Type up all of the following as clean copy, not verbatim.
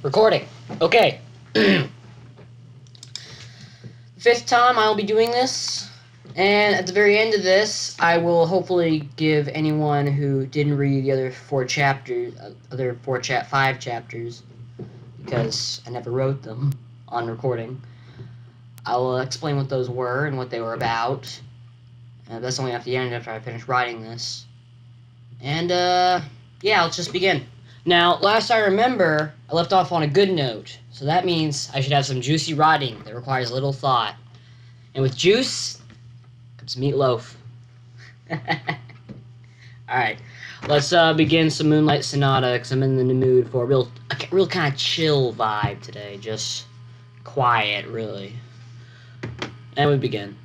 Recording. Okay. Fifth time I will be doing this, and at the very end of this, I will hopefully give anyone who didn't read the other five chapters, because I never wrote them on recording. I will explain what those were and what they were about. That's only at the end after I finish writing this. And, yeah, let's just begin. Now, last I remember, I left off on a good note, so that means I should have some juicy writing that requires little thought. And with juice comes meatloaf. Alright, let's begin some Moonlight Sonata, because I'm in the mood for a real kind of chill vibe today. Just quiet, really. And we begin.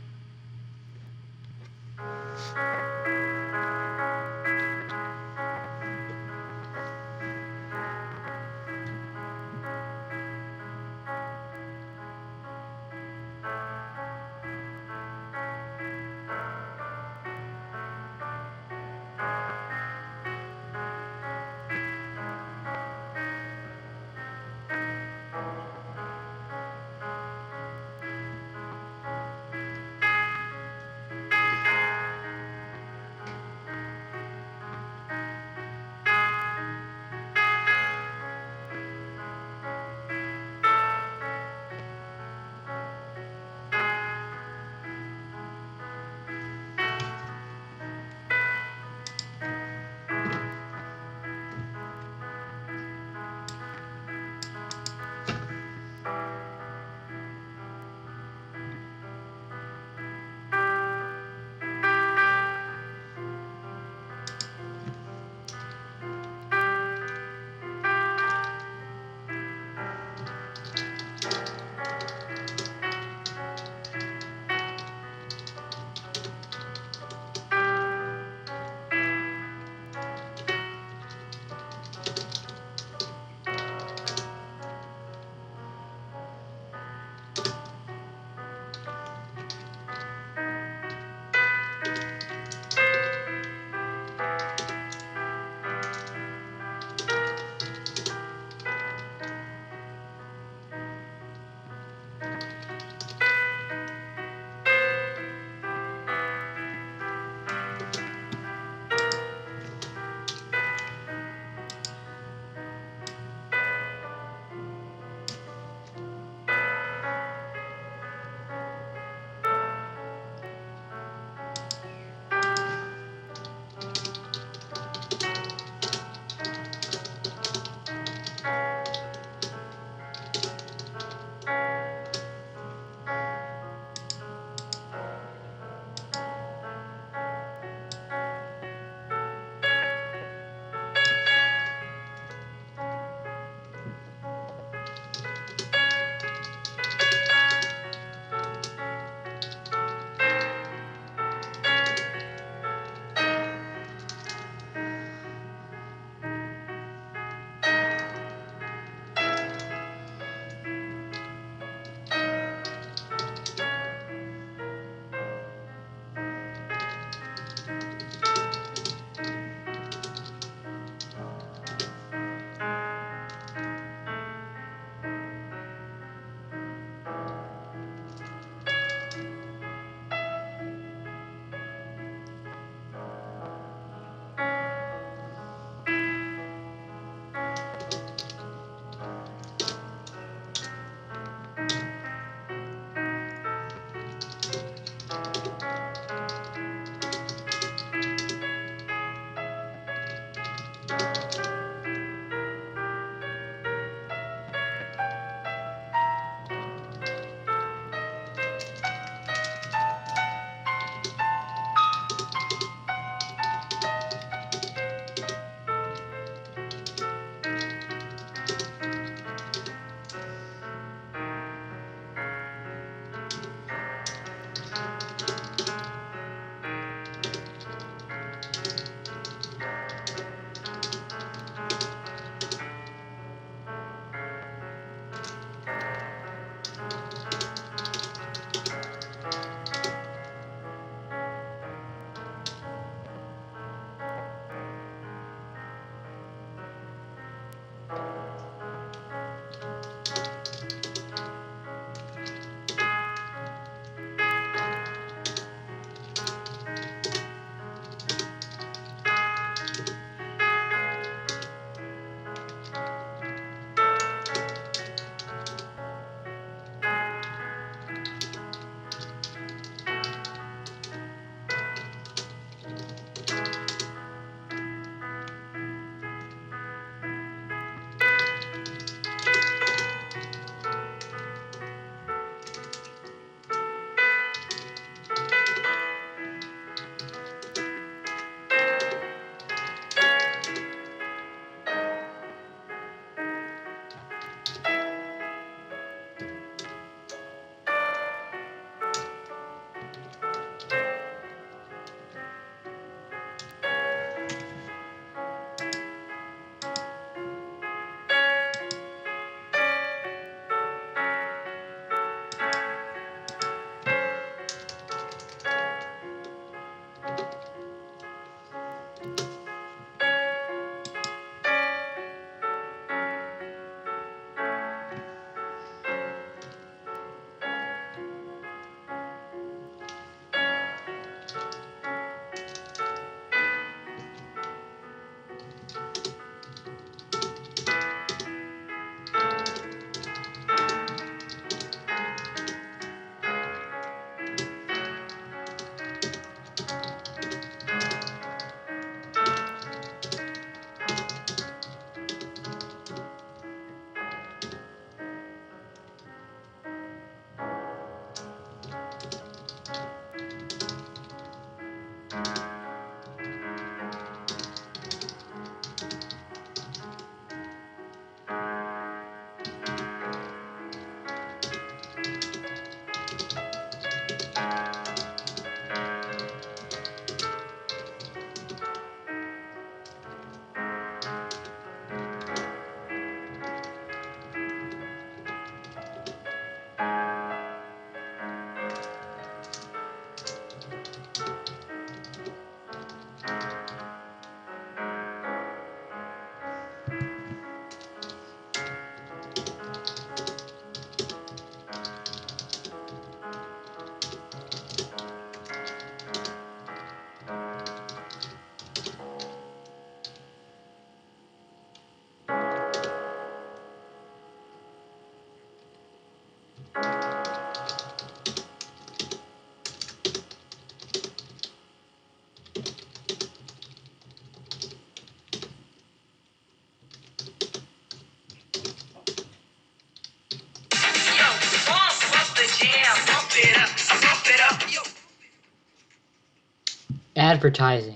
Advertising.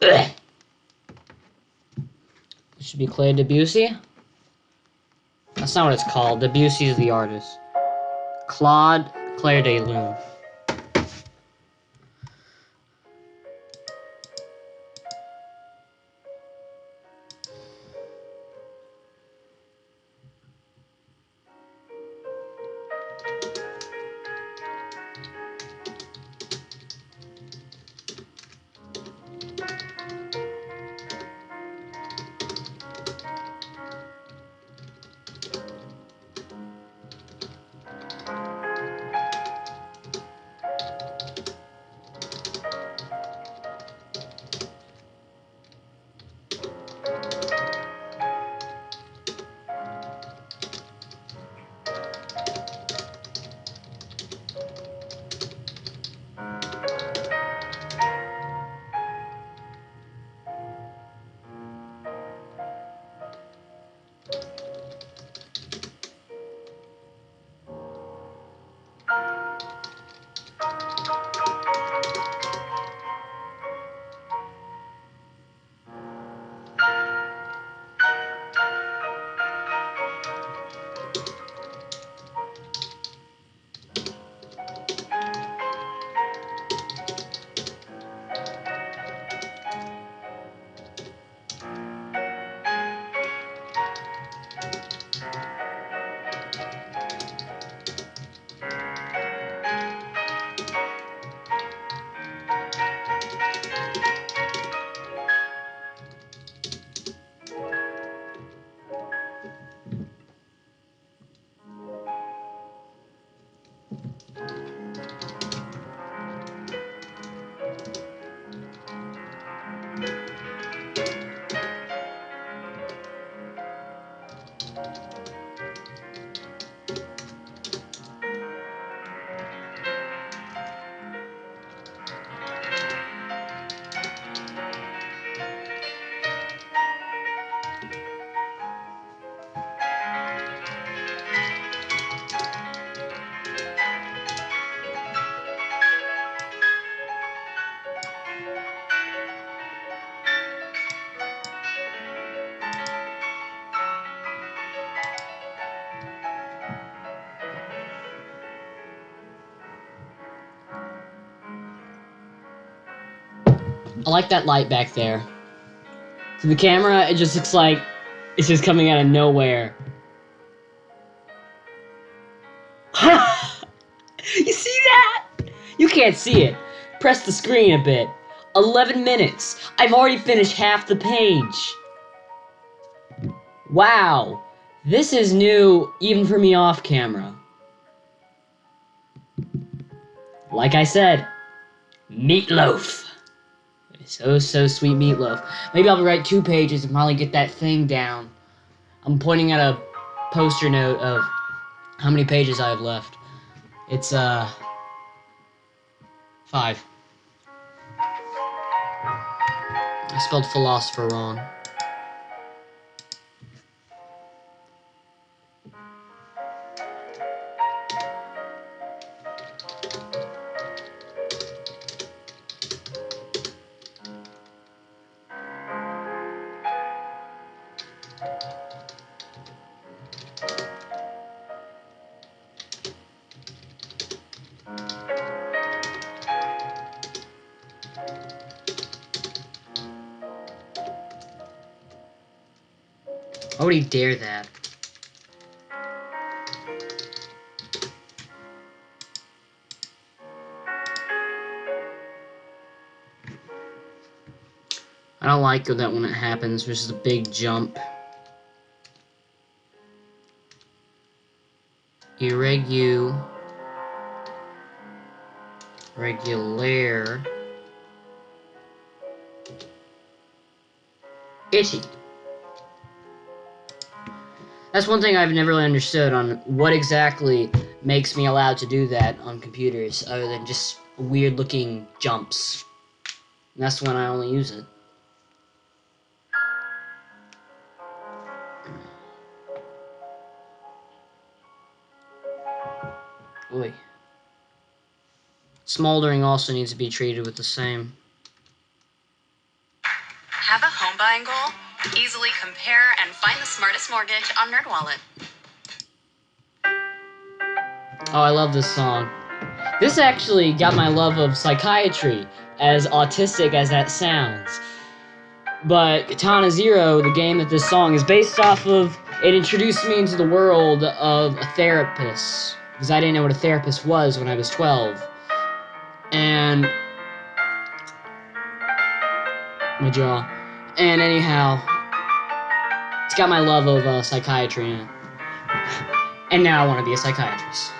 Ugh. It should be Claire Debussy. That's not what it's called. Debussy is the artist. Claire de Lune. I like that light back there. To the camera, it just looks like it's just coming out of nowhere. You see that? You can't see it. Press the screen a bit. 11 minutes. I've already finished half the page. Wow. This is new, even for me off camera. Like I said, meatloaf. So sweet meatloaf. Maybe I'll write 2 pages and finally get that thing down. I'm pointing at a poster note of how many pages I have left. It's 5. I spelled philosopher wrong. Why would he dare that? I don't like that when it happens, which is a big jump. Regular. Itchy. That's one thing I've never really understood on what exactly makes me allowed to do that on computers, other than just weird looking jumps. And that's when I only use it. Oy. Smoldering also needs to be treated with the same. Have a home buying goal? Easily compare and find the smartest mortgage on NerdWallet. Oh, I love this song. This actually got my love of psychiatry, as autistic as that sounds. But Katana Zero, the game that this song is based off of, it introduced me into the world of a therapist, because I didn't know what a therapist was when I was 12. And my jaw. And anyhow, it's got my love of psychiatry in it. And now I want to be a psychiatrist.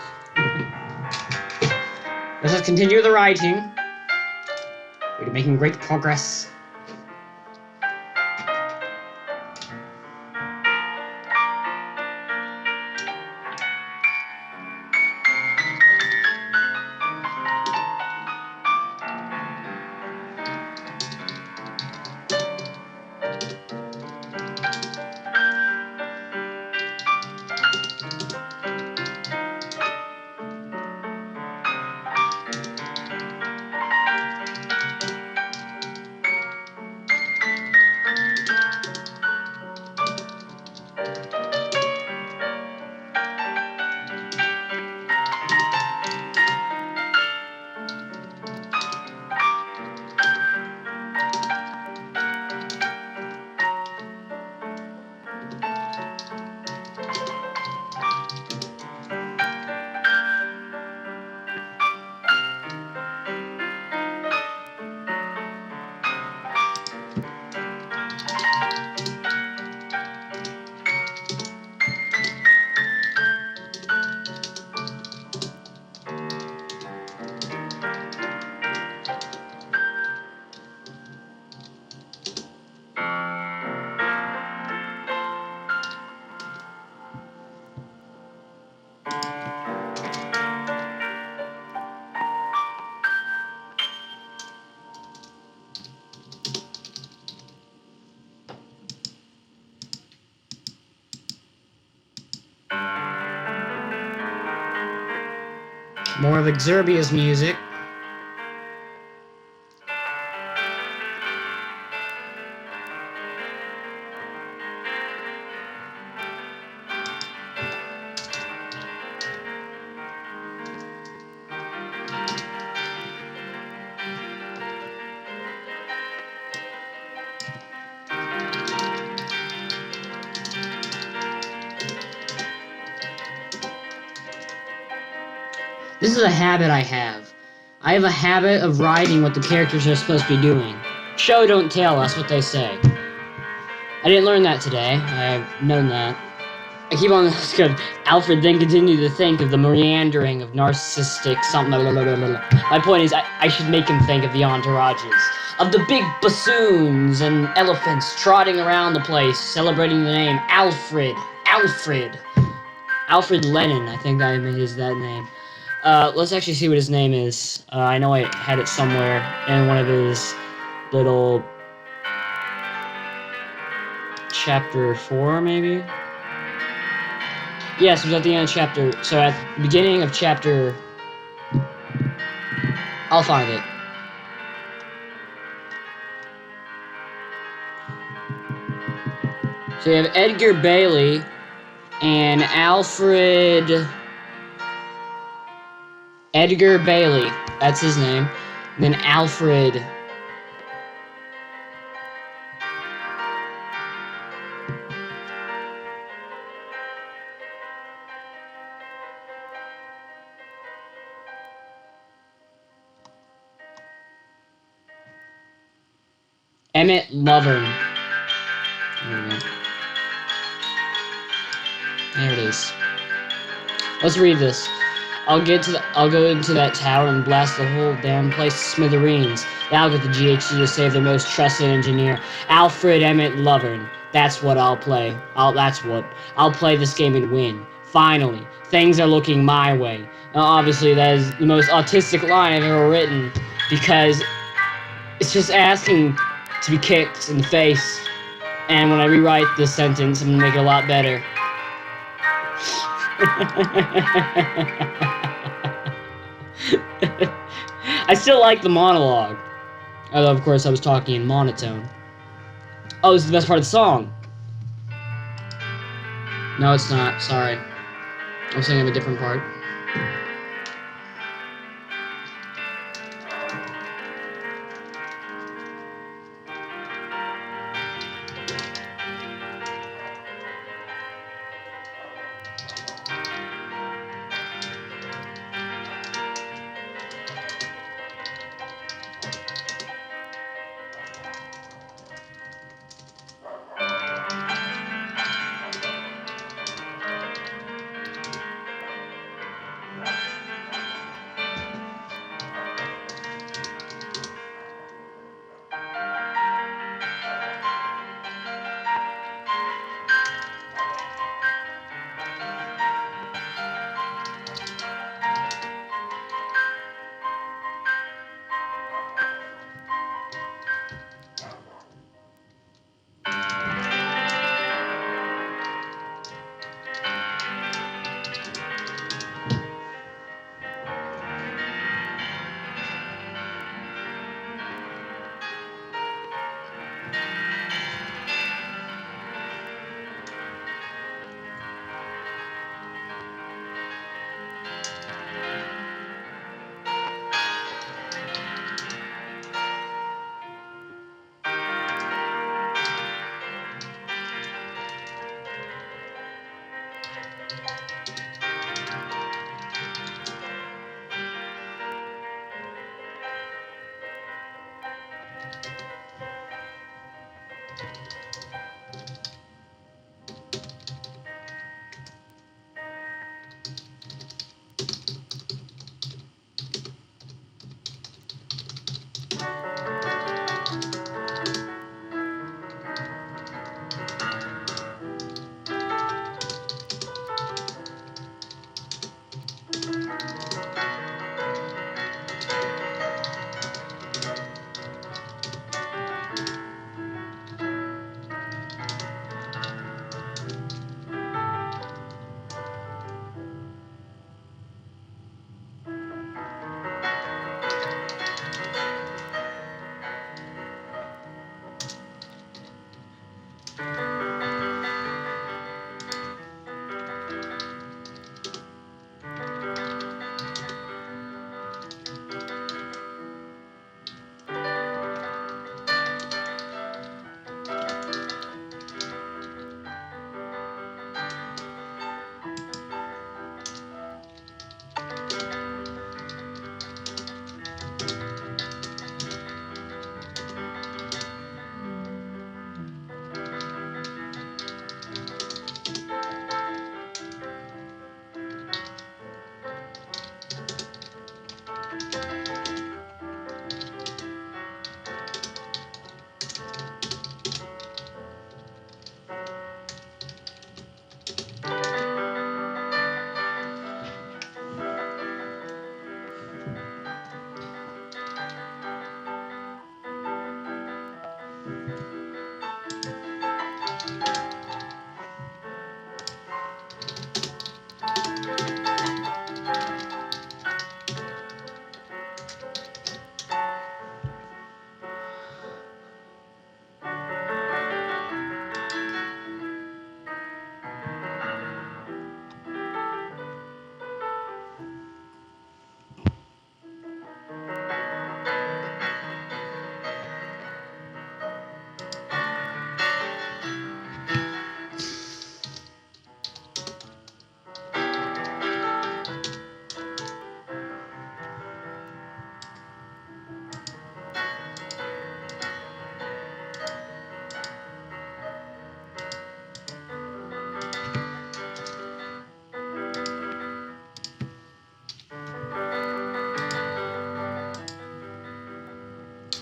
Let's continue the writing. We're making great progress. More of Xerbia's music. This is a habit I have. I have a habit of writing what the characters are supposed to be doing. Show don't tell us what they say. I didn't learn that today. I've known that. I keep on this good. Alfred then continued to think of the meandering of narcissistic something. Blah, blah, blah, blah, blah. My point is, I should make him think of the entourages. Of the big bassoons and elephants trotting around the place, celebrating the name Alfred. Alfred. Alfred Lennon, I think that is that name. Let's actually see what his name is. I know I had it somewhere in one of his little chapter 4, maybe? Yes, it was at the end of chapter... So at the beginning of chapter... I'll find it. So you have Edgar Bailey and Alfred... Edgar Bailey, that's his name. And then Alfred... Emmett Lovern. There we go. There it is. Let's read this. I'll go into that tower and blast the whole damn place to smithereens. That'll get the GHC to save their most trusted engineer, Alfred Emmett Lovern. That's what I'll play. I'll play this game and win. Finally, things are looking my way. Now, obviously, that is the most autistic line I've ever written, because it's just asking to be kicked in the face. And when I rewrite this sentence, I'm gonna make it a lot better. I still like the monologue. Although, of course, I was talking in monotone. Oh, this is the best part of the song. No, it's not. Sorry. I'm singing a different part.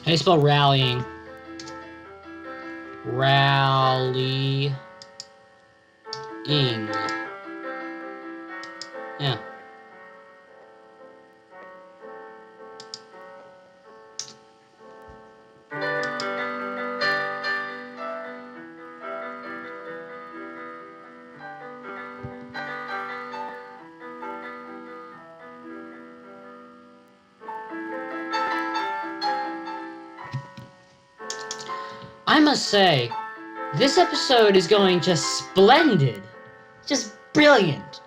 How do you spell rallying? Rallying. Yeah. I must say, this episode is going just splendid. Just brilliant.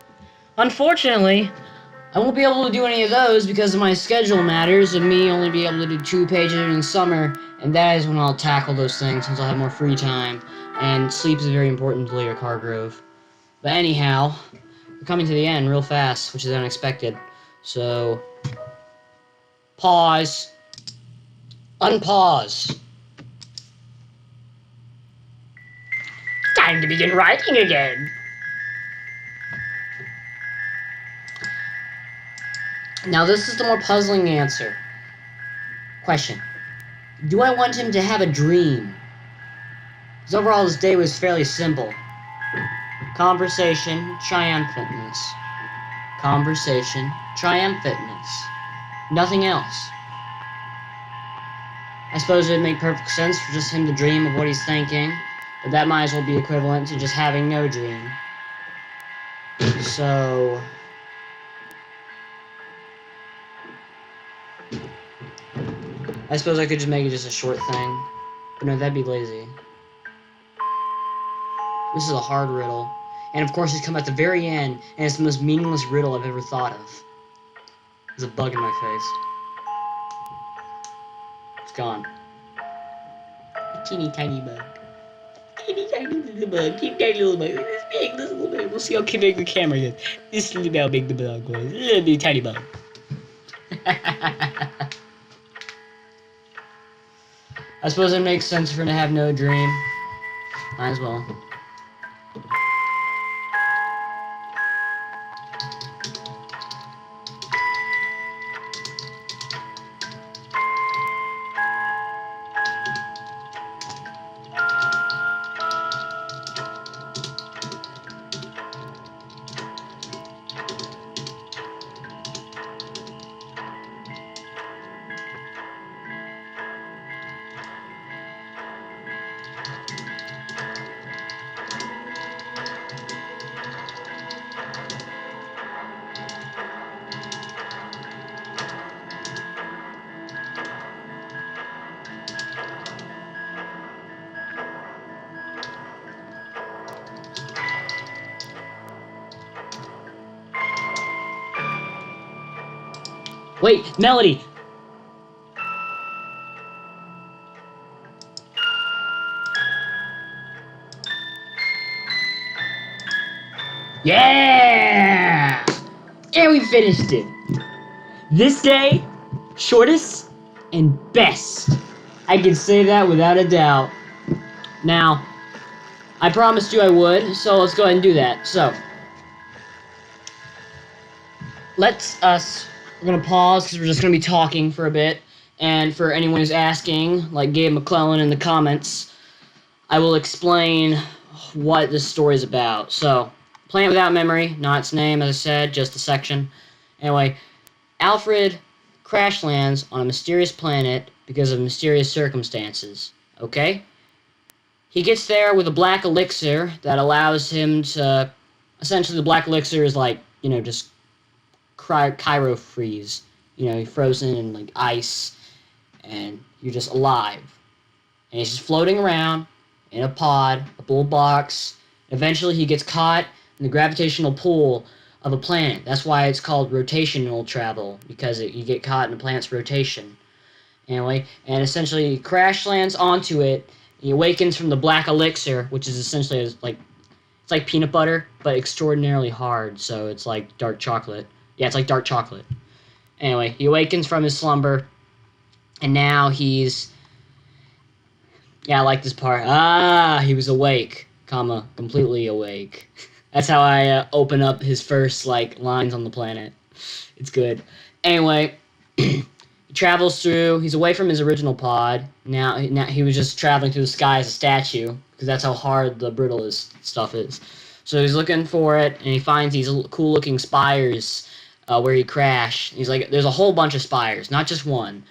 Unfortunately, I won't be able to do any of those because of my schedule matters of me only be able to do 2 pages in summer, and that is when I'll tackle those things since I'll have more free time, and sleep is very important to Leah Cargrove. But anyhow, we're coming to the end real fast, which is unexpected. So, pause. Unpause. Time to begin writing again. Now this is the more puzzling answer. Question. Do I want him to have a dream? Because overall his day was fairly simple. Conversation, triumphantness. Conversation, triumphantness. Nothing else. I suppose it would make perfect sense for just him to dream of what he's thinking, but that might as well be equivalent to just having no dream. So... I suppose I could just make it just a short thing. But no, that'd be lazy. This is a hard riddle. And of course, it's come at the very end, and it's the most meaningless riddle I've ever thought of. There's a bug in my face. It's gone. A teeny tiny bug. Teeny tiny little bug. Teeny tiny little bug. This big, this little bug. We'll see how big the camera is. This is how big the bug was. Little tiny bug. I suppose it makes sense for him to have no dream. Might as well. Wait, Melody! Yeah! And we finished it. This day, shortest and best. I can say that without a doubt. Now, I promised you I would, so let's go ahead and do that. So, we're gonna pause because we're just gonna be talking for a bit. And for anyone who's asking, like Gabe McClellan in the comments, I will explain what this story is about. So, Planet Without Memory, not its name, as I said, just the section. Anyway, Alfred crash lands on a mysterious planet because of mysterious circumstances. Okay? He gets there with a black elixir that allows him to... Essentially, the black elixir is like, just cryo freeze. You're frozen in, like, ice, and you're just alive. And he's just floating around in a pod, a little box. Eventually, he gets caught in the gravitational pull of a planet. That's why it's called rotational travel, because you get caught in a planet's rotation. Anyway, and essentially he crash lands onto it. He awakens from the black elixir, which is essentially it's like peanut butter, but extraordinarily hard. So it's like dark chocolate. Yeah, it's like dark chocolate. Anyway, he awakens from his slumber, and now he's... Yeah, I like this part. He was awake, completely awake. That's how I open up his first, lines on the planet. It's good. Anyway, he travels through. He's away from his original pod. Now he was just traveling through the sky as a statue, because that's how hard the brittle stuff is. So he's looking for it, and he finds these cool-looking spires where he crashed. He's like, there's a whole bunch of spires, not just one.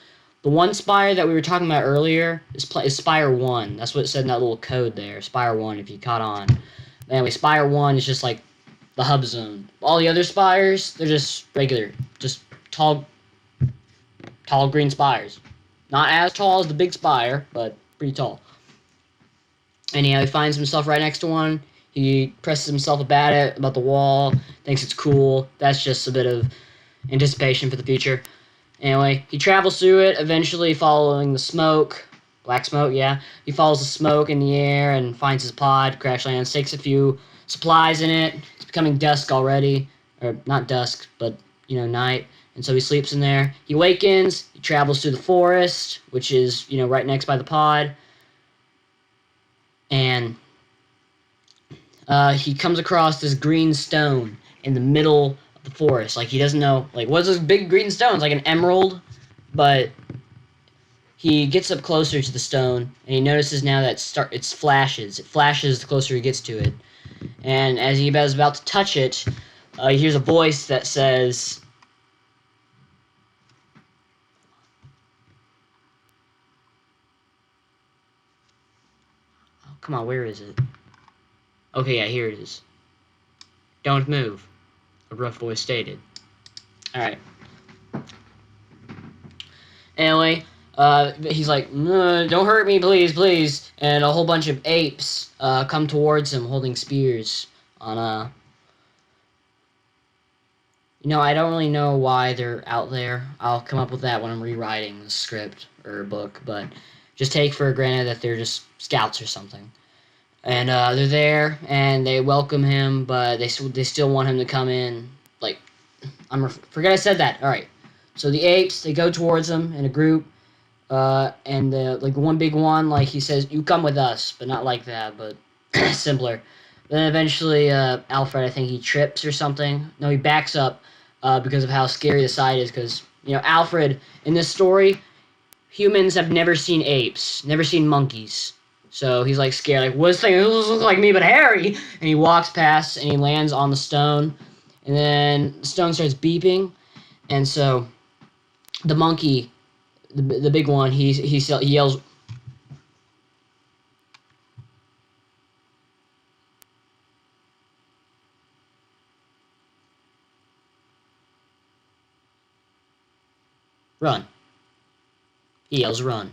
The one spire that we were talking about earlier is Spire 1. That's what it said in that little code there. Spire 1, if you caught on. Anyway, Spire 1 is just like the hub zone. All the other spires, they're just regular. Just tall green spires. Not as tall as the big spire, but pretty tall. Anyhow, he finds himself right next to one. He presses himself about the wall, thinks it's cool. That's just a bit of anticipation for the future. Anyway, he travels through it, eventually following the smoke. Black smoke, yeah. He follows the smoke in the air and finds his pod, crash lands, takes a few supplies in it. It's becoming dusk already. Or, not dusk, but, night. And so he sleeps in there. He awakens, he travels through the forest, which is, right next by the pod. And he comes across this green stone in the middle of the forest. Like, he doesn't know, like, what's this big green stone? It's like an emerald, but he gets up closer to the stone, and he notices now that it flashes. It flashes the closer he gets to it. And as he is about to touch it, he hears a voice that says, oh, come on, where is it? Okay, yeah, here it is. Don't move, a rough voice stated. Alright. Anyway, he's like, don't hurt me, please, please. And a whole bunch of apes come towards him holding spears on I don't really know why they're out there. I'll come up with that when I'm rewriting the script or book, but just take for granted that they're just scouts or something. And they're there, and they welcome him, but they still want him to come in. Like, forget I said that. All right. So the apes, they go towards him in a group, and like one big one, like he says, "You come with us," but not like that, but simpler. Then eventually, Alfred, I think he trips or something. No, he backs up because of how scary the sight is. Because Alfred in this story, humans have never seen apes, never seen monkeys. So he's like scared, like, what's this thing? It doesn't look like me, but hairy. And he walks past and he lands on the stone, and then the stone starts beeping, and so the monkey, the big one, he yells, "Run!" He yells, "Run!"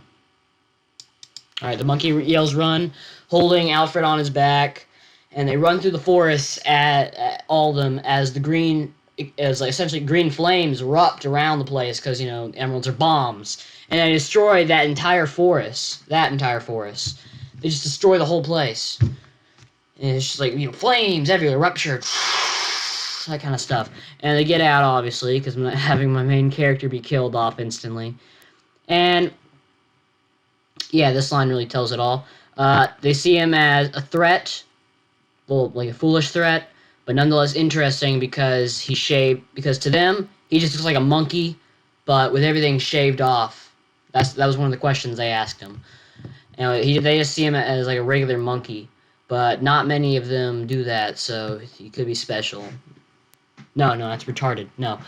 All right, the monkey yells, "Run!" holding Alfred on his back, and they run through the forest at all of them as like essentially green flames erupt around the place because emeralds are bombs, and they destroy that entire forest. They just destroy the whole place, and it's just like flames everywhere, rupture, that kind of stuff. And they get out obviously because I'm not having my main character be killed off instantly, and yeah, this line really tells it all. They see him as a threat, well, like a foolish threat, but nonetheless interesting because because to them, he just looks like a monkey, but with everything shaved off. That was one of the questions they asked him. They just see him as like a regular monkey, but not many of them do that, so he could be special. No, that's retarded. No.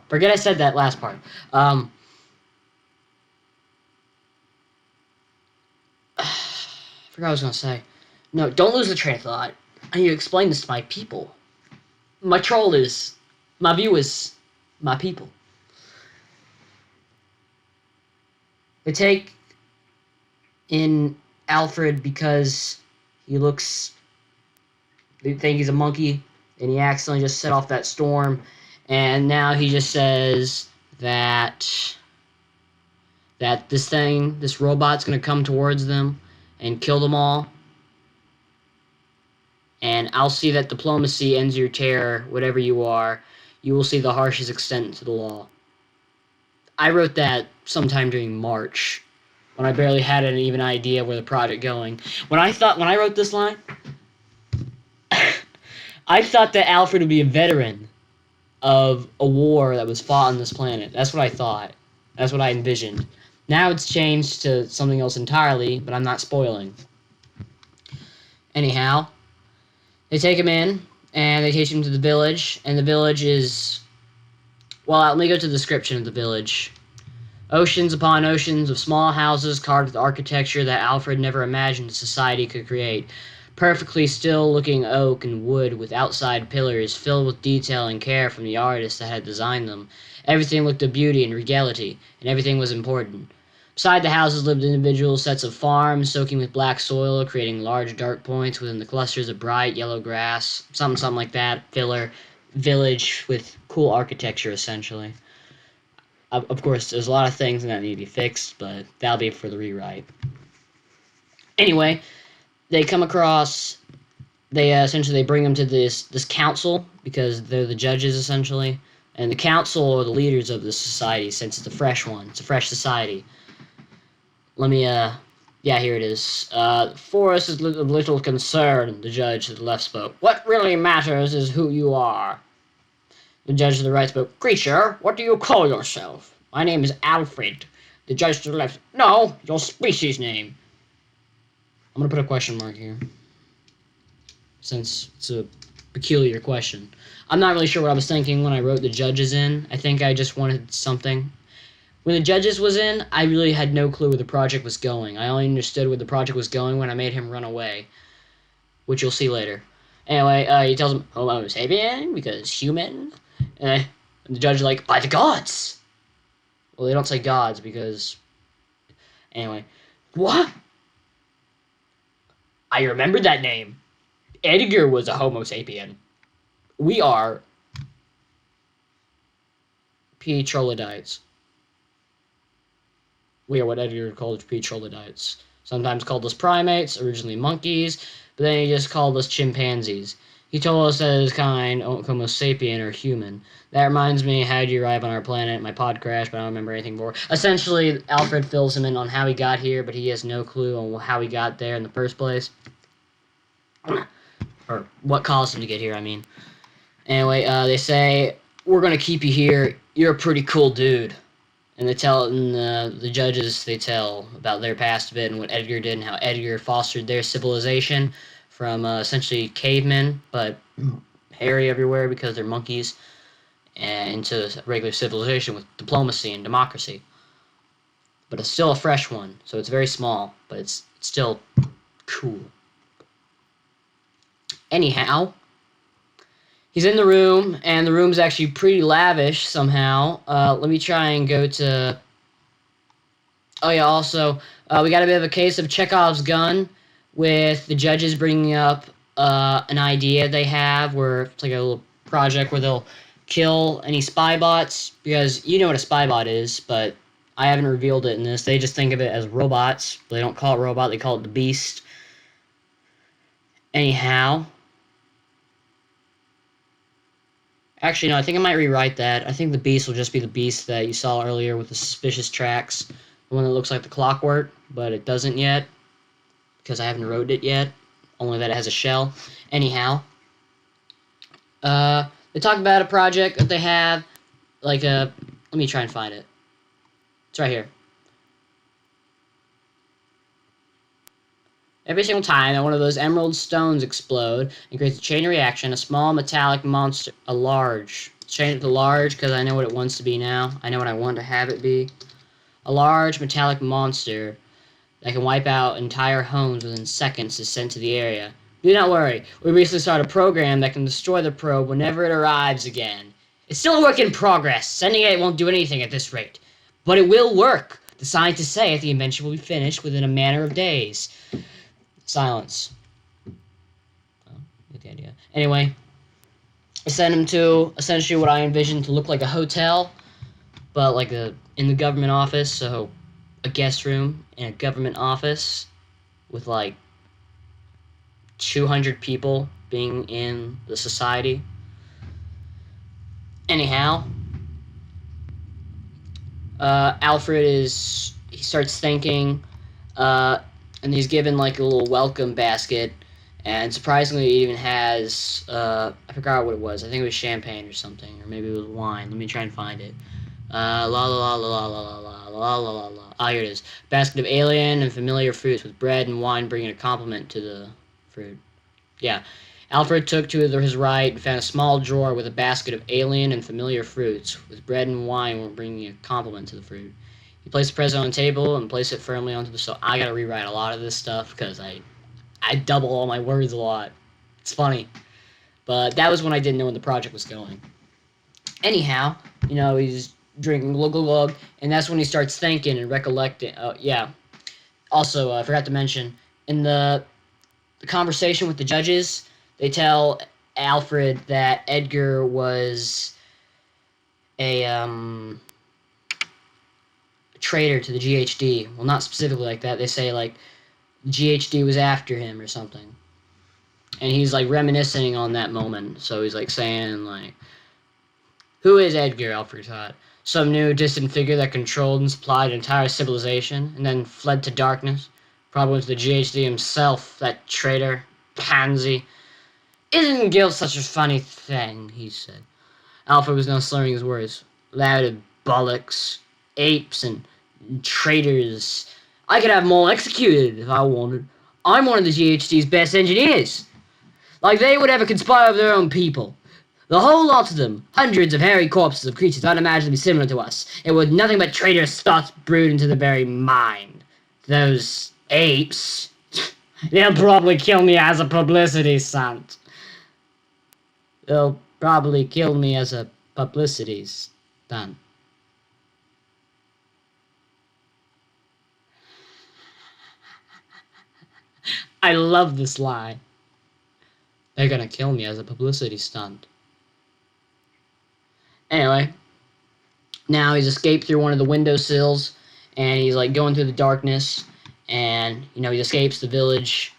Forget I said that last part. I forgot what I was going to say. No, don't lose the train of thought. I need to explain this to my people. My trollers. My viewers. My people. They take in Alfred because they think he's a monkey, and he accidentally just set off that storm, and now he just says that this robot's going to come towards them and kill them all, and I'll see that diplomacy ends your terror, whatever you are. You will see the harshest extent to the law. I wrote that sometime during March, when I barely had an even idea where the project going. When I wrote this line, I thought that Alfred would be a veteran of a war that was fought on this planet. That's what I thought. That's what I envisioned. Now it's changed to something else entirely, but I'm not spoiling. Anyhow, they take him in, and they take him to the village, and the village is... Well, let me go to the description of the village. Oceans upon oceans of small houses carved with architecture that Alfred never imagined society could create. Perfectly still-looking oak and wood with outside pillars filled with detail and care from the artist that had designed them. Everything looked of beauty and regality, and everything was important. Beside the houses lived individual sets of farms, soaking with black soil, creating large dark points within the clusters of bright yellow grass. Something like that. Filler village with cool architecture, essentially. Of course, there's a lot of things that need to be fixed, but that'll be for the rewrite. Anyway, they come across. They essentially bring them to this council because they're the judges essentially, and the council are the leaders of this society since it's a fresh one. It's a fresh society. Let me yeah, here it is. For us is of little concern, the judge to the left spoke. What really matters is who you are. The judge to the right spoke. Creature, what do you call yourself? My name is Alfred. The judge to the left. No, your species name. I'm gonna put a question mark here, since it's a peculiar question. I'm not really sure what I was thinking when I wrote the judges in. I think I just wanted something. When the judges was in, I really had no clue where the project was going. I only understood where the project was going when I made him run away, which you'll see later. Anyway, he tells him, Homo sapien, because human. And the judge is like, by the gods! Well, they don't say gods because... Anyway. What? I remembered that name. Edgar was a Homo sapien. We are... P. troglodytes. We are what Edgar called P. troglodytes. Sometimes called us primates, originally monkeys, but then he just called us chimpanzees. He told us that his kind, Homo sapien, or human. That reminds me, how did you arrive on our planet? My pod crashed, but I don't remember anything more. Essentially, Alfred fills him in on how he got here, but he has no clue on how he got there in the first place. Or what caused him to get here, I mean. Anyway, they say, we're gonna keep you here. You're a pretty cool dude. And they tell, and the judges, they tell about their past a bit and what Edgar did and how Edgar fostered their civilization from essentially cavemen, but hairy everywhere because they're monkeys, and into regular civilization with diplomacy and democracy. But it's still a fresh one, so it's very small, but it's still cool. Anyhow, he's in the room, and the room's actually pretty lavish somehow. Let me try and go to... Oh yeah, also, we got a bit of a case of Chekhov's gun, with the judges bringing up an idea they have, where it's like a little project where they'll kill any spy bots, because you know what a spy bot is, but I haven't revealed it in this. They just think of it as robots. They don't call it robot, they call it the beast. Anyhow... Actually, no, I think I might rewrite that. I think the beast will just be the beast that you saw earlier with the suspicious tracks. The one that looks like the clockwork, but it doesn't yet. Because I haven't wrote it yet. Only that it has a shell. Anyhow. They talk about a project that they have. Like a... Let me try and find it. It's right here. Every single time that one of those emerald stones explode and creates a chain reaction, a small metallic monster, a large, change it to large because I know what it wants to be now. I know what I want to have it be. A large metallic monster that can wipe out entire homes within seconds is sent to the area. Do not worry, we recently started a program that can destroy the probe whenever it arrives again. It's still a work in progress. Sending it won't do anything at this rate. But it will work. The scientists say the invention will be finished within a matter of days. Silence. Oh, get the idea. Anyway, I sent him to essentially what I envisioned to look like a hotel, but like in the government office, so a guest room in a government office with like 200 people being in the society. Anyhow, Alfred he starts thinking, and he's given like a little welcome basket, and surprisingly it even has, I forgot what it was, I think it was champagne or something, or maybe it was wine. Let me try and find it. La la la la la la la la la la la. Ah, here it is. Basket of alien and familiar fruits with bread and wine bringing a compliment to the fruit. Yeah. Alfred took to his right and found a small drawer with a basket of alien and familiar fruits with bread and wine bringing a compliment to the fruit. He placed the present on the table and placed it firmly onto the stove. I gotta rewrite a lot of this stuff because I double all my words a lot. It's funny. But that was when I didn't know when the project was going. Anyhow, you know, he's drinking glug glug glug, and that's when he starts thinking and recollecting. Yeah. Also, I forgot to mention in the conversation with the judges, they tell Alfred that Edgar was a traitor to the GHD. Well, not specifically like that. They say like GHD was after him or something, and he's like reminiscing on that moment. So he's like saying like, "Who is Edgar?" Alfred thought. Some new distant figure that controlled and supplied an entire civilization, and then fled to darkness. Probably was the GHD himself, that traitor, pansy. Isn't guilt such a funny thing? He said. Alfred was now slurring his words. Loud bollocks, apes, and traitors. I could have them all executed if I wanted. I'm one of the GHD's best engineers. Like they would ever conspire with their own people. The whole lot of them, hundreds of hairy corpses of creatures unimaginably similar to us, and with nothing but traitorous thoughts brewed into the very mind. Those apes, they'll probably kill me as a publicity stunt. They'll probably kill me as a publicity stunt. I love this line. They're gonna kill me as a publicity stunt. Anyway, now he's escaped through one of the windowsills, and he's like going through the darkness, and he escapes the village.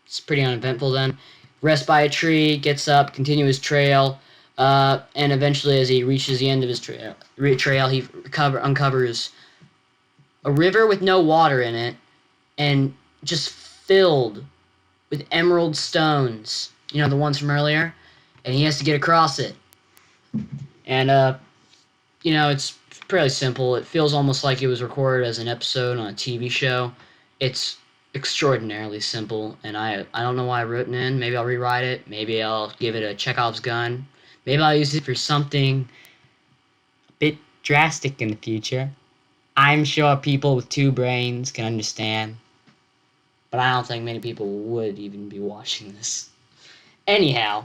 It's pretty uneventful then. Rests by a tree, gets up, continues his trail, and eventually, as he reaches the end of his trail, he uncovers a river with no water in it, and just filled with emerald stones. The ones from earlier, and he has to get across it. And it's pretty simple. It feels almost like it was recorded as an episode on a TV show. It's extraordinarily simple, and I don't know why I wrote it in. Maybe I'll rewrite it. Maybe I'll give it a Chekhov's gun. Maybe I'll use it for something a bit drastic in the future. I'm sure people with two brains can understand, but I don't think many people would even be watching this. Anyhow,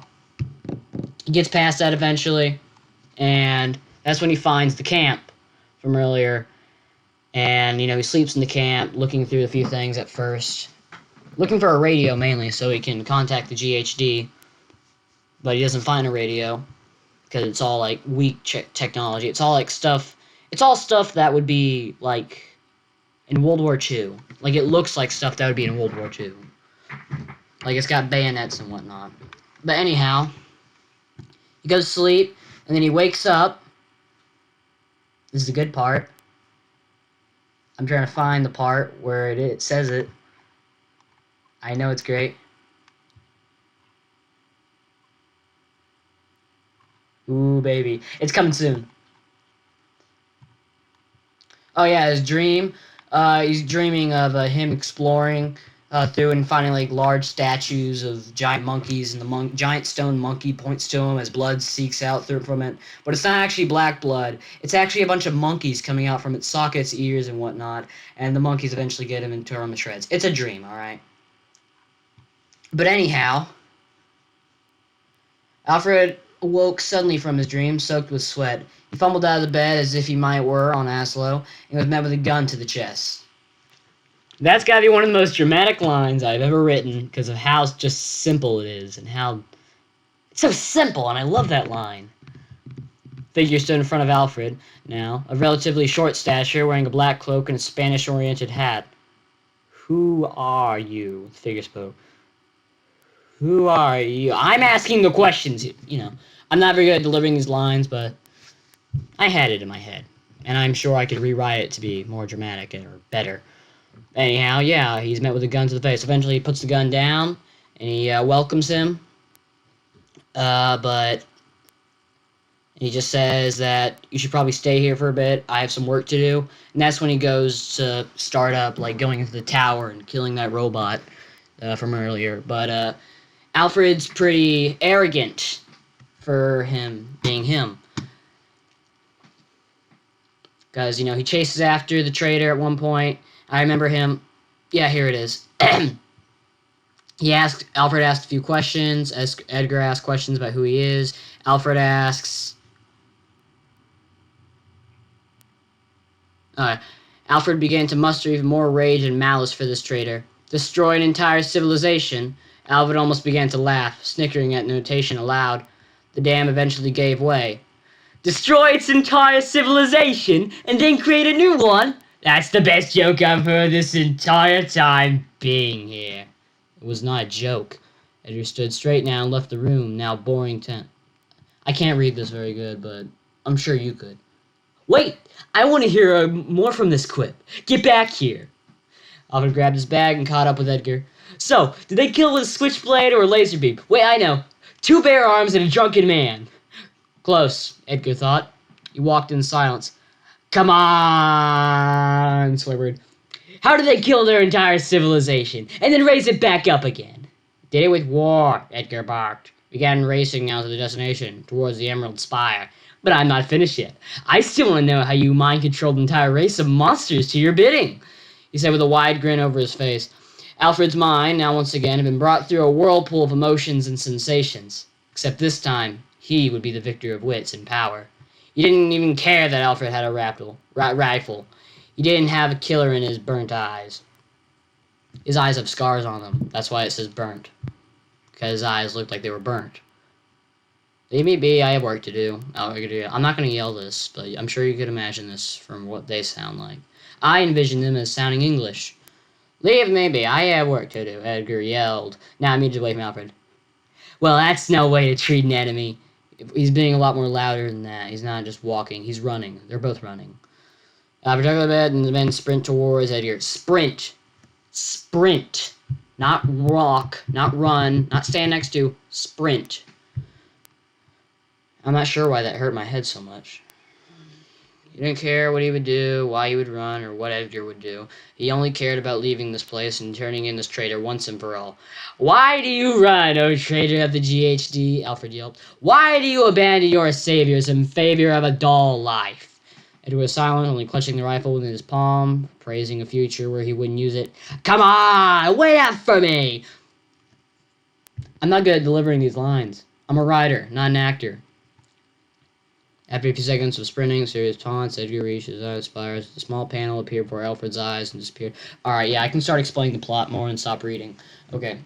he gets past that eventually, and that's when he finds the camp from earlier. And, he sleeps in the camp, looking through a few things at first. Looking for a radio, mainly, so he can contact the GHD. But he doesn't find a radio, because it's all, like, weak technology. It's all, like, stuff... It's all stuff that would be, like, in World War II. Like, it looks like stuff that would be in World War II. Like, it's got bayonets and whatnot. But anyhow, he goes to sleep, and then he wakes up. This is the good part. I'm trying to find the part where it says it. I know it's great. Ooh, baby. It's coming soon. Oh, yeah, his dream. He's dreaming of him exploring through and finding, like, large statues of giant monkeys, and the giant stone monkey points to him as blood seeks out through from it. But it's not actually black blood. It's actually a bunch of monkeys coming out from its sockets, ears, and whatnot, and the monkeys eventually get him and tear him to shreds. It's a dream, alright? But anyhow, Alfred awoke suddenly from his dream, soaked with sweat. He fumbled out of the bed as if he might were on Aslo, and was met with a gun to the chest. That's gotta be one of the most dramatic lines I've ever written, because of how just simple it is, and how... It's so simple, and I love that line. Figure stood in front of Alfred, now, of relatively short stature, wearing a black cloak and a Spanish-oriented hat. Who are you? The figure spoke. Who are you? I'm asking the questions, I'm not very good at delivering these lines, but I had it in my head, and I'm sure I could rewrite it to be more dramatic or better. Anyhow, yeah, he's met with a gun to the face. Eventually, he puts the gun down, and he welcomes him. But he just says that you should probably stay here for a bit. I have some work to do. And that's when he goes to start up, like, going into the tower and killing that robot from earlier. But Alfred's pretty arrogant for him being him. Because, he chases after the traitor at one point. I remember him. Yeah, here it is. Alfred asked a few questions. Edgar asked questions about who he is. Alfred asks, Alfred began to muster even more rage and malice for this traitor. Destroy an entire civilization? Alfred almost began to laugh, snickering at notation aloud. The dam eventually gave way. Destroy its entire civilization and then create a new one? That's the best joke I've heard this entire time being here. It was not a joke. Edgar stood straight now and left the room, now boring tent. I can't read this very good, but I'm sure you could. Wait! I want to hear more from this quip. Get back here. Alfred grabbed his bag and caught up with Edgar. So, did they kill with a switchblade or a laser beam? Wait, I know. 2 bare arms and a drunken man. Close, Edgar thought. He walked in silence. Come on, Swibbered. How did they kill their entire civilization and then raise it back up again? Did it with war, Edgar barked. Began racing now to the destination, towards the Emerald Spire. But I'm not finished yet. I still want to know how you mind-controlled an entire race of monsters to your bidding, he said with a wide grin over his face. Alfred's mind, now once again, had been brought through a whirlpool of emotions and sensations. Except this time, he would be the victor of wits and power. He didn't even care that Alfred had a rifle. He didn't have a killer in his burnt eyes. His eyes have scars on them. That's why it says burnt. Because his eyes looked like they were burnt. They may be, I have work to do. I'm not going to yell this, but I'm sure you could imagine this from what they sound like. I envision them as sounding English. Leave me be, I have work to do, Edgar yelled. Now immediately away from Alfred. Well, that's no way to treat an enemy. He's being a lot more louder than that. He's not just walking, he's running. They're both running. Alfred took the bed and the men sprint towards Edgar. Sprint. Sprint. Not walk, not run, not stand next to. Sprint. I'm not sure why that hurt my head so much. He didn't care what he would do, why he would run, or what Edgar would do. He only cared about leaving this place and turning in this traitor once and for all. Why do you run, O traitor of the GHD? Alfred yelped. Why do you abandon your saviors in favor of a dull life? Edgar was silent, only clutching the rifle in his palm, praising a future where he wouldn't use it. Come on, wait up for me! I'm not good at delivering these lines. I'm a writer, not an actor. After a few seconds of sprinting, serious taunts, Edgar reached his eye spires. A small panel appeared before Alfred's eyes and disappeared. Alright, yeah, I can start explaining the plot more and stop reading. Okay.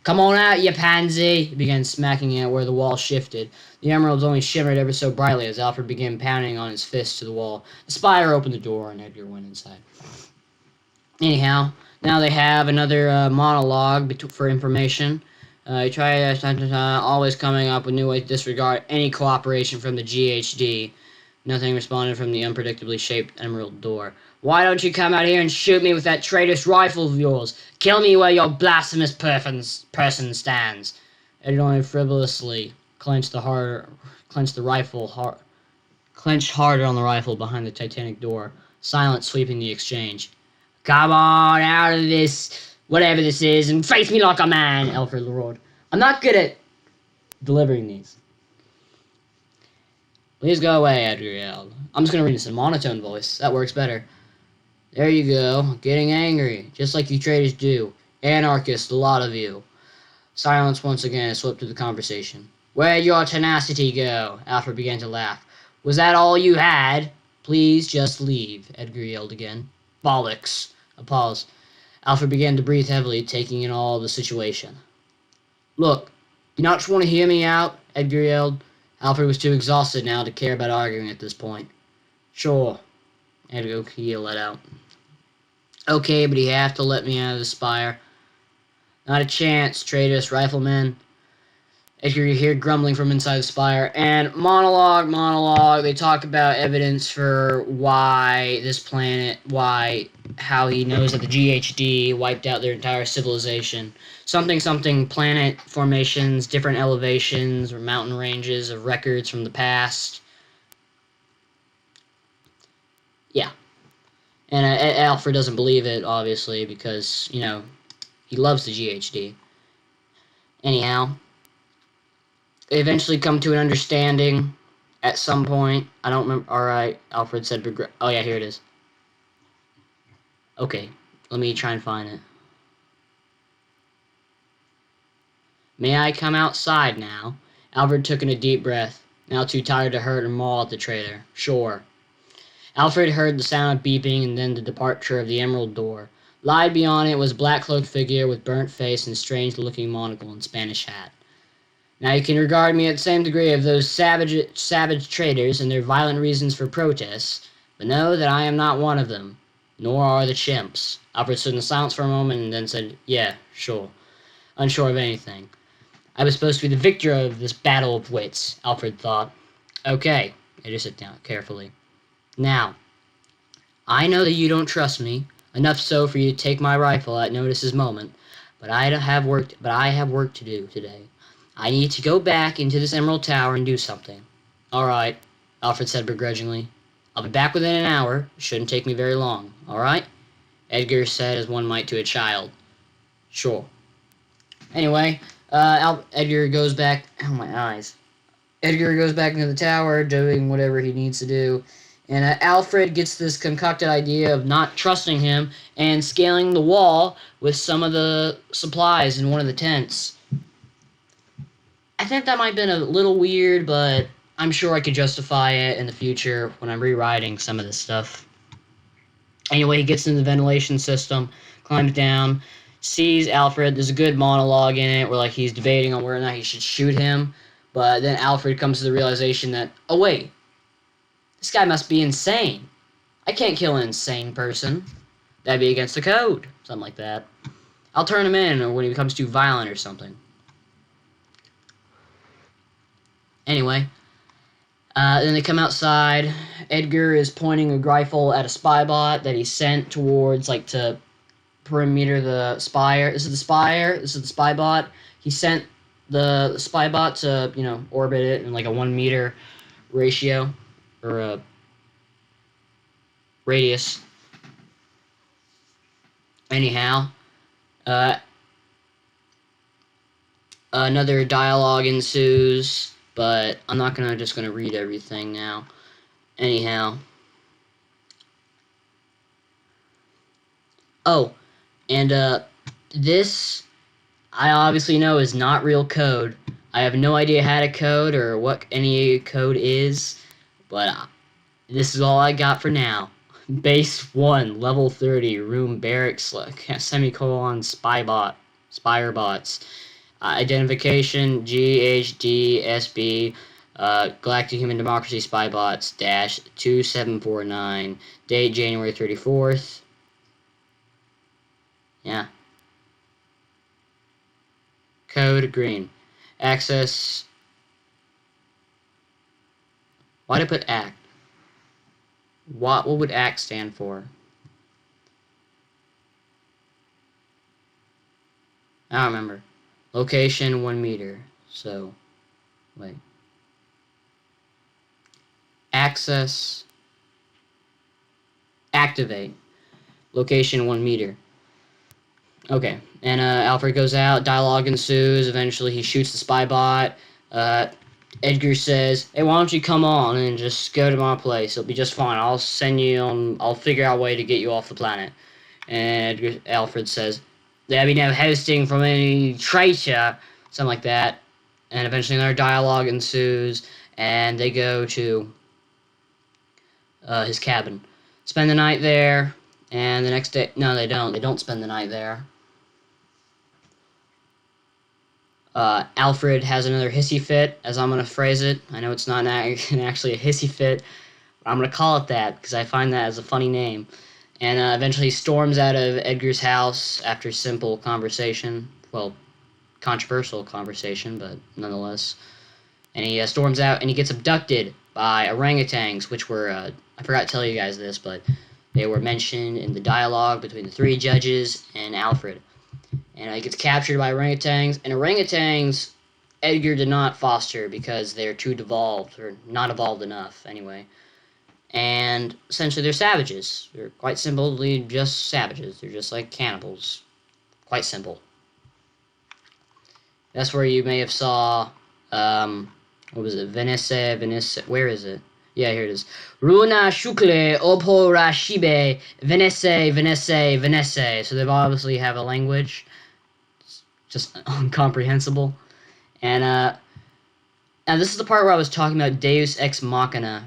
Come on out, you pansy! He began smacking at where the wall shifted. The emeralds only shimmered ever so brightly as Alfred began pounding on his fist to the wall. The spire opened the door and Edgar went inside. Anyhow, now they have another monologue for information. He tried always coming up with new ways to disregard any cooperation from the GHD. Nothing responded from the unpredictably shaped emerald door. Why don't you come out here and shoot me with that traitorous rifle of yours? Kill me where your blasphemous person stands. Edgar only frivolously clenched harder on the rifle behind the titanic door, silence sweeping the exchange. Come on out of this, whatever this is, and face me like a man, Alfred roared. I'm not good at delivering these. Please go away, Edgar yelled. I'm just going to read this in a monotone voice. That works better. There you go, getting angry, just like you traitors do. Anarchists, a lot of you. Silence once again swept through the conversation. Where'd your tenacity go? Alfred began to laugh. Was that all you had? Please just leave, Edgar yelled again. Bollocks. A pause. Alfred began to breathe heavily, taking in all the situation. Look, you not just want to hear me out? Edgar yelled. Alfred was too exhausted now to care about arguing at this point. Sure, Edgar let out. Okay, but you have to let me out of the spire. Not a chance, traitorous rifleman. Edgar, you hear grumbling from inside the spire, and monologue. They talk about evidence for why this planet, how he knows that the GHD wiped out their entire civilization. Something, planet formations, different elevations, or mountain ranges of records from the past. Yeah. And Alfred doesn't believe it, obviously, because, he loves the GHD. Anyhow, they eventually come to an understanding at some point. I don't remember. Alright, Alfred said, oh yeah, here it is. Okay, let me try and find it. May I come outside now? Alfred took in a deep breath, now too tired to hurt and maul at the traitor. Sure. Alfred heard the sound of beeping and then the departure of the emerald door. Lied beyond it was a black-cloaked figure with burnt face and strange-looking monocle and Spanish hat. Now you can regard me at the same degree of those savage traders and their violent reasons for protests, but know that I am not one of them, nor are the chimps. Alfred stood in silence for a moment and then said, "Yeah, sure," unsure of anything. I was supposed to be the victor of this battle of wits, Alfred thought. Okay, Edgar sat down carefully. Now, I know that you don't trust me, enough so for you to take my rifle at notice's moment, but I have work to do today. I need to go back into this Emerald Tower and do something. All right, Alfred said begrudgingly. I'll be back within an hour. Shouldn't take me very long. All right? Edgar said as one might to a child. Sure. Anyway, Edgar goes back. Oh, my eyes. Edgar goes back into the tower, doing whatever he needs to do. And Alfred gets this concocted idea of not trusting him and scaling the wall with some of the supplies in one of the tents. I think that might have been a little weird, but I'm sure I could justify it in the future when I'm rewriting some of this stuff. Anyway, he gets in the ventilation system, climbs down, sees Alfred. There's a good monologue in it where like he's debating on whether or not he should shoot him. But then Alfred comes to the realization that, oh wait, this guy must be insane. I can't kill an insane person. That'd be against the code. Something like that. I'll turn him in or when he becomes too violent or something. Anyway, then they come outside. Edgar is pointing a rifle at a spy bot that he sent towards, like, to perimeter the spire. This is the spire. This is the spy bot. He sent the spy bot to, orbit it in, like, a 1 meter ratio, or a radius. Anyhow, another dialogue ensues. But I'm not just gonna read everything now. Anyhow. Oh, and this I obviously know is not real code. I have no idea how to code or what any code is, but this is all I got for now. Base 1, level 30, room barracks, semicolon, spire bots. Identification GHDSB Galactic Human Democracy Spy Bots dash 2749. Date January 34th. Yeah. Code green. Access. Why did I put ACT? What would ACT stand for? I don't remember. Location 1 meter. So, wait. Access. Activate. Location 1 meter. Okay. And Alfred goes out. Dialogue ensues. Eventually, he shoots the spy bot. Edgar says, "Hey, why don't you come on and just go to my place? It'll be just fine. I'll send you on. I'll figure out a way to get you off the planet." And Alfred says, "There'll be no hosting from any traitor," something like that. And eventually another dialogue ensues, and they go to his cabin. Spend the night there, and the next day... No, they don't. They don't spend the night there. Alfred has another hissy fit, as I'm going to phrase it. I know it's not actually a hissy fit, but I'm going to call it that, because I find that as a funny name. And eventually storms out of Edgar's house after simple conversation. Well, controversial conversation, but nonetheless. And he storms out, and he gets abducted by orangutans, which were, I forgot to tell you guys this, but they were mentioned in the dialogue between the 3 judges and Alfred. And he gets captured by orangutans, and orangutans Edgar did not foster because they're too devolved, or not evolved enough, anyway. And essentially they're savages. They're quite simply just savages. They're just like cannibals. Quite simple. That's where you may have saw, what was it? Venice, where is it? Yeah, here it is. Runa shukle opo rashibe Venice. So they obviously have a language. It's just incomprehensible. And, now this is the part where I was talking about Deus Ex Machina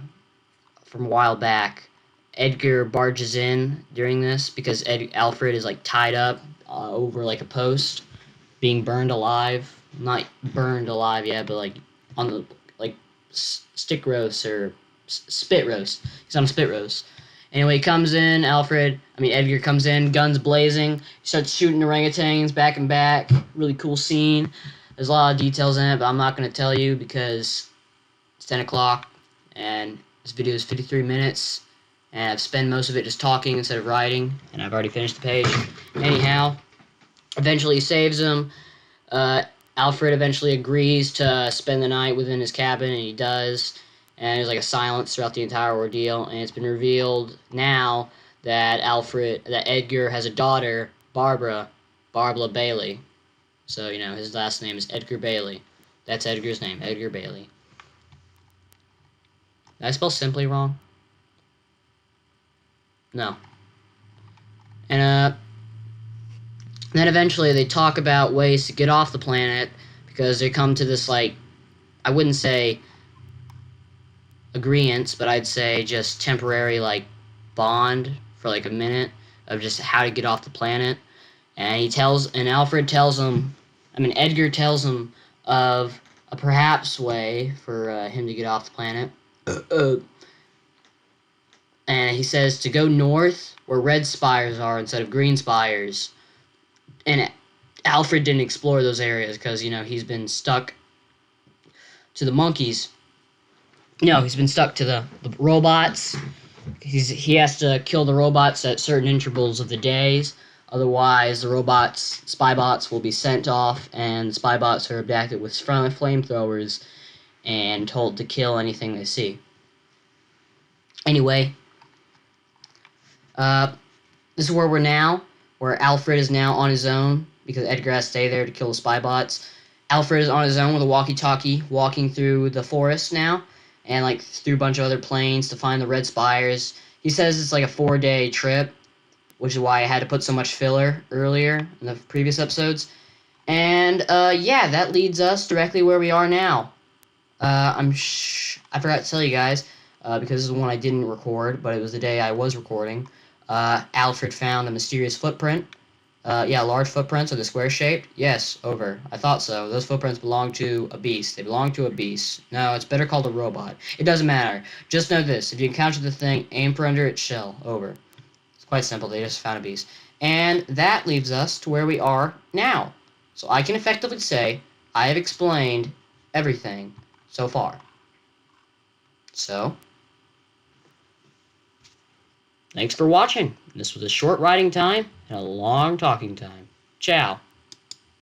from a while back. Edgar barges in during this because Alfred is like tied up over like a post, being burned alive. Not burned alive yet, but like on the like stick roast or spit roast. He's on a spit roast. Anyway, he comes in. Edgar comes in, guns blazing. He starts shooting orangutans back and back. Really cool scene. There's a lot of details in it, but I'm not going to tell you because it's 10 o'clock and this video is 53 minutes. And I've spent most of it just talking instead of writing, and I've already finished the page. Anyhow, eventually he saves him. Alfred eventually agrees to spend the night within his cabin, and he does. And there's like a silence throughout the entire ordeal, and it's been revealed now that Edgar has a daughter, Barbara Bailey. So, his last name is Edgar Bailey. That's Edgar's name, Edgar Bailey. Did I spell simply wrong? No. And, then eventually they talk about ways to get off the planet because they come to this, like, I wouldn't say agreements, but I'd say just temporary, like, bond for, like, a minute of just how to get off the planet. And Edgar tells him of a perhaps way for him to get off the planet. And he says to go north where red spires are instead of green spires. And Alfred didn't explore those areas because, he's been stuck to the monkeys. No, he's been stuck to the robots. He has to kill the robots at certain intervals of the days. Otherwise, the spy bots will be sent off, and spy bots are abducted with flamethrowers and told to kill anything they see. Anyway, this is where we're now, where Alfred is now on his own, because Edgar has to stay there to kill the spy bots. Alfred is on his own with a walkie-talkie, walking through the forest now, and, like, through a bunch of other plains to find the red spires. He says it's like a 4-day trip, which is why I had to put so much filler earlier in the previous episodes. And, yeah, that leads us directly where we are now. I forgot to tell you guys, because this is one I didn't record, but it was the day I was recording. Alfred found a mysterious footprint. Large footprints. Are they square-shaped? Yes, over. I thought so. Those footprints belong to a beast. They belong to a beast. No, it's better called a robot. It doesn't matter. Just know this. If you encounter the thing, aim for under its shell. Over. It's quite simple. They just found a beast. And that leaves us to where we are now. So I can effectively say I have explained everything so far. So, thanks for watching. This was a short writing time and a long talking time. Ciao.